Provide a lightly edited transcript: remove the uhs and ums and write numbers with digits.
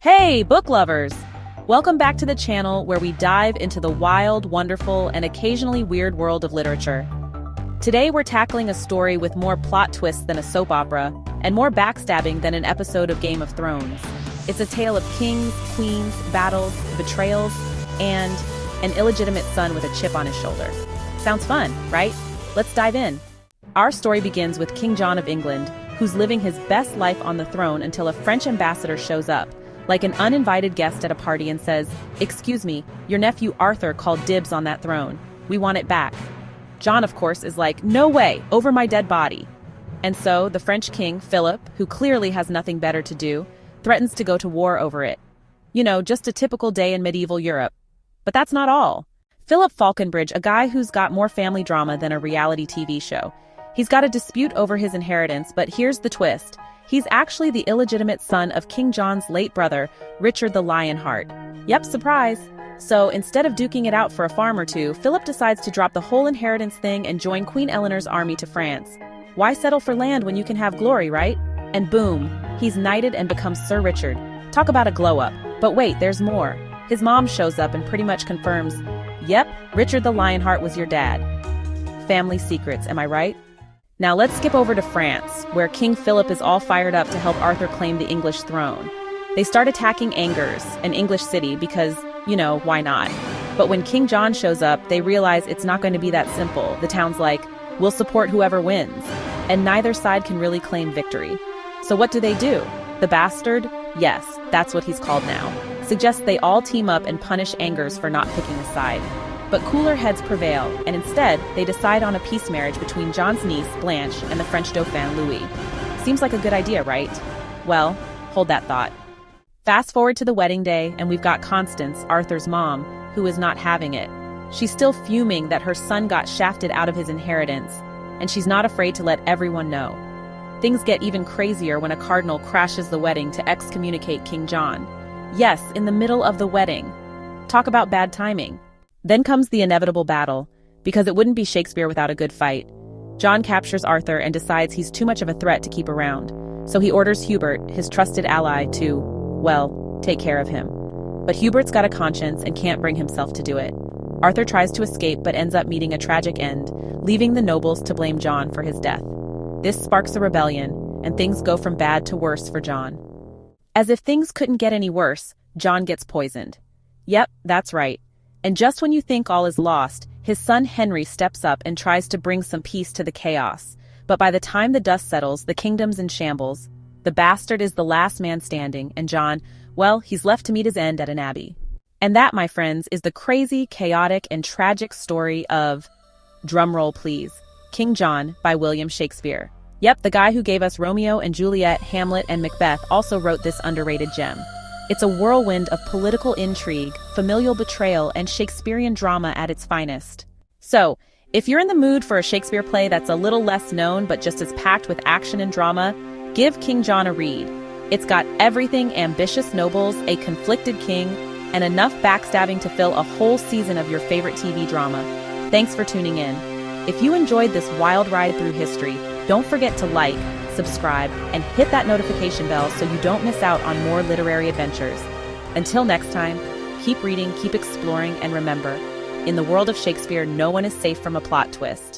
Hey, book lovers! Welcome back to the channel where we dive into the wild, wonderful, and occasionally weird world of literature. Today we're tackling a story with more plot twists than a soap opera, and more backstabbing than an episode of Game of Thrones. It's a tale of kings, queens, battles, betrayals, and an illegitimate son with a chip on his shoulder. Sounds fun, right? Let's dive in. Our story begins with King John of England, who's living his best life on the throne until a French ambassador shows up, like an uninvited guest at a party, and says, "Excuse me, your nephew Arthur called dibs on that throne. We want it back." John, of course, is like, "No way, over my dead body." And so the French king, Philip, who clearly has nothing better to do, threatens to go to war over it. You know, just a typical day in medieval Europe. But that's not all. Philip Falconbridge, a guy who's got more family drama than a reality TV show. He's got a dispute over his inheritance, but here's the twist. He's actually the illegitimate son of King John's late brother, Richard the Lionheart. Yep, surprise. So instead of duking it out for a farm or two, Philip decides to drop the whole inheritance thing and join Queen Eleanor's army to France. Why settle for land when you can have glory, right? And boom, he's knighted and becomes Sir Richard. Talk about a glow-up. But wait, there's more. His mom shows up and pretty much confirms, "Yep, Richard the Lionheart was your dad." Family secrets, am I right? Now let's skip over to France, where King Philip is all fired up to help Arthur claim the English throne. They start attacking Angers, an English city, because, you know, why not? But when King John shows up, they realize it's not going to be that simple. The town's like, "We'll support whoever wins." And neither side can really claim victory. So what do? The bastard, yes, that's what he's called now, suggests they all team up and punish Angers for not picking a side. But cooler heads prevail, and instead, they decide on a peace marriage between John's niece, Blanche, and the French Dauphin, Louis. Seems like a good idea, right? Well, hold that thought. Fast forward to the wedding day, and we've got Constance, Arthur's mom, who is not having it. She's still fuming that her son got shafted out of his inheritance, and she's not afraid to let everyone know. Things get even crazier when a cardinal crashes the wedding to excommunicate King John. Yes, in the middle of the wedding. Talk about bad timing. Then comes the inevitable battle, because it wouldn't be Shakespeare without a good fight. John captures Arthur and decides he's too much of a threat to keep around, so he orders Hubert, his trusted ally, to, well, take care of him. But Hubert's got a conscience and can't bring himself to do it. Arthur tries to escape but ends up meeting a tragic end, leaving the nobles to blame John for his death. This sparks a rebellion, and things go from bad to worse for John. As if things couldn't get any worse, John gets poisoned. Yep, that's right. And just when you think all is lost, his son Henry steps up and tries to bring some peace to the chaos. But by the time the dust settles, the kingdom's in shambles. The bastard is the last man standing, and John, well, he's left to meet his end at an abbey. And that, my friends, is the crazy, chaotic, and tragic story of, drumroll please, King John by William Shakespeare. Yep, the guy who gave us Romeo and Juliet, Hamlet, and Macbeth also wrote this underrated gem. It's a whirlwind of political intrigue, familial betrayal, and Shakespearean drama at its finest. So, if you're in the mood for a Shakespeare play that's a little less known but just as packed with action and drama, give King John a read. It's got everything: ambitious nobles, a conflicted king, and enough backstabbing to fill a whole season of your favorite TV drama. Thanks for tuning in. If you enjoyed this wild ride through history, don't forget to like, subscribe, and hit that notification bell so you don't miss out on more literary adventures. Until next time, keep reading, keep exploring, and remember, in the world of Shakespeare, no one is safe from a plot twist.